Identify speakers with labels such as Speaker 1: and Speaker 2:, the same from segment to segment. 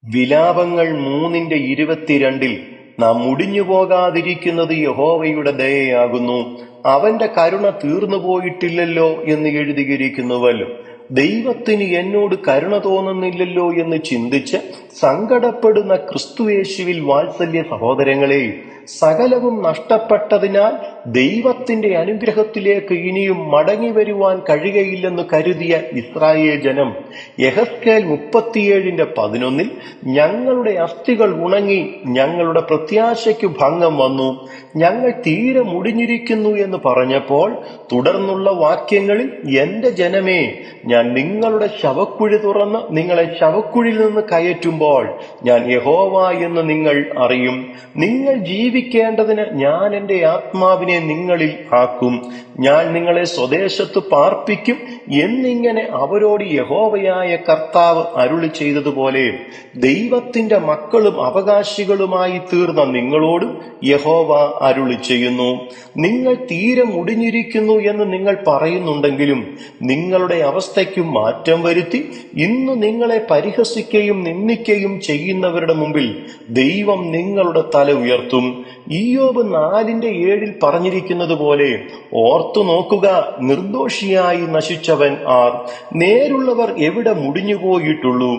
Speaker 1: വിലാപങ്ങൾ 3:22 നാം മുടിഞ്ഞു പോകാതിരിക്കുന്നത് യഹോവയുടെ ദയയാകുന്നു, അവന്റെ കരുണ തീർന്നുപോയിട്ടില്ലല്ലോ എന്ന് എഴുതിയിരിക്കുന്നുവല്ലോ. ദൈവത്തിന് എന്നോട് കരുണ തോന്നുന്നില്ലല്ലോ എന്ന് ചിന്തിച്ച് സങ്കടപ്പെടുന്ന ക്രിസ്തുയേശുവിൽ വാത്സല്യ സഹോദരങ്ങളെ, സകലവും നഷ്ടപ്പെട്ടതിനാൽ ദൈവത്തിന്റെ അനുഗ്രഹത്തിലേക്ക് ഇനിയും മടങ്ങി വരുവാൻ കഴിയുകയില്ലെന്ന് കരുതിയ ഇസ്രായേൽ ജനം യെഹെസ്കേൽ 37:11 ഞങ്ങളുടെ അസ്ഥികൾ ഉണങ്ങി, ഞങ്ങളുടെ പ്രത്യാശയ്ക്ക് ഭംഗം വന്നു, ഞങ്ങൾ തീരെ മുടിഞ്ഞിരിക്കുന്നു എന്ന് പറഞ്ഞപ്പോൾ തുടർന്നുള്ള വാക്യങ്ങളിൽ, എന്റെ ജനമേ, ഞാൻ നിങ്ങളുടെ ശവക്കുഴി തുറന്ന് നിങ്ങളെ ശവക്കുഴിയിൽ നിന്ന് കയറ്റുമ്പോൾ ഞാൻ യഹോവ എന്ന് നിങ്ങൾ അറിയും. നിങ്ങൾ ജീവിക്കേണ്ടതിന് ഞാൻ എന്റെ ആത്മാവിനെ നിങ്ങളിൽ ആക്കും, ഞാൻ നിങ്ങളെ സ്വദേശത്ത് പാർപ്പിക്കും എന്നിങ്ങനെ അവരോട് യഹോവയായ കർത്താവ് അരുളി ചെയ്തതുപോലെ ദൈവത്തിന്റെ മക്കളും അവകാശികളുമായി തീർന്ന നിങ്ങളോടും യഹോവ അരുളി ചെയ്യുന്നു. നിങ്ങൾ തീരെ മുടിഞ്ഞിരിക്കുന്നു എന്ന് നിങ്ങൾ പറയുന്നുണ്ടെങ്കിലും നിങ്ങളുടെ അവസ്ഥയ്ക്ക് മാറ്റം വരുത്തി ഇന്ന് നിങ്ങളെ പരിഹസിക്കുകയും നിന്ദിക്കുകയും ചെയ്യുന്നവരുടെ മുമ്പിൽ ദൈവം നിങ്ങളുടെ തല ഉയർത്തും. ഇയ്യോബ് 4:7 പറഞ്ഞിരിക്കുന്നത് പോലെ, ഓർത്തു നോക്കുക, നിർദോഷിയായി നശിച്ചവൻ ആർ? നേരുള്ളവർ എവിടെ മുടിഞ്ഞുപോയിട്ടുള്ളൂ?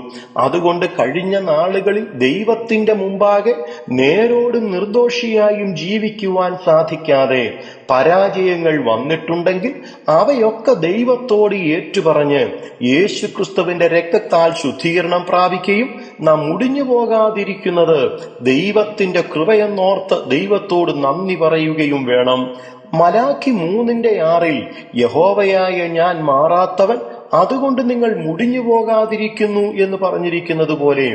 Speaker 1: അതുകൊണ്ട് കഴിഞ്ഞ നാളുകളിൽ ദൈവത്തിന്റെ മുമ്പാകെ നേരോടും നിർദോഷിയായും ജീവിക്കുവാൻ സാധിക്കാതെ പരാജയങ്ങൾ വന്നിട്ടുണ്ടെങ്കിൽ അവയൊക്കെ ദൈവത്തോട് ഏറ്റുപറഞ്ഞ് യേശുക്രിസ്തുവിന്റെ രക്തത്താൽ ശുദ്ധീകരണം പ്രാപിക്കുകയും നാം മുടിഞ്ഞു പോകാതിരിക്കുന്നത് ദൈവത്തിന്റെ കൃപയെന്നോർത്ത് ദൈവത്തോട് നന്ദി പറയുകയും വേണം. മലാക്കി 3:6 യഹോവയായ ഞാൻ മാറാത്തവൻ, അതുകൊണ്ട് നിങ്ങൾ മുടിഞ്ഞു പോകാതിരിക്കുന്നു എന്ന് പറഞ്ഞിരിക്കുന്നത് പോലെ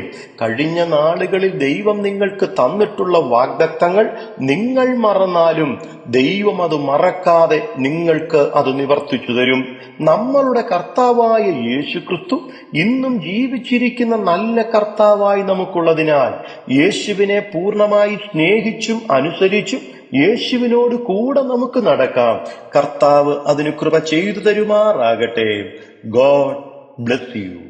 Speaker 1: കഴിഞ്ഞ നാളുകളിൽ ദൈവം നിങ്ങൾക്ക് തന്നിട്ടുള്ള വാഗ്ദത്തങ്ങൾ നിങ്ങൾ മറന്നാലും ദൈവം അത് മറക്കാതെ നിങ്ങൾക്ക് അത് നിവർത്തിച്ചു തരും. നമ്മളുടെ കർത്താവായ യേശുക്രിസ്തു ഇന്നും ജീവിച്ചിരിക്കുന്ന നല്ല കർത്താവായി നമുക്കുള്ളതിനാൽ യേശുവിനെ പൂർണ്ണമായി സ്നേഹിച്ചും അനുസരിച്ചും യേശുവിനോട് കൂടെ നമുക്ക് നടക്കാം. കർത്താവ് അതിന് കൃപ ചെയ്തു തരുമാറാകട്ടെ. God bless you.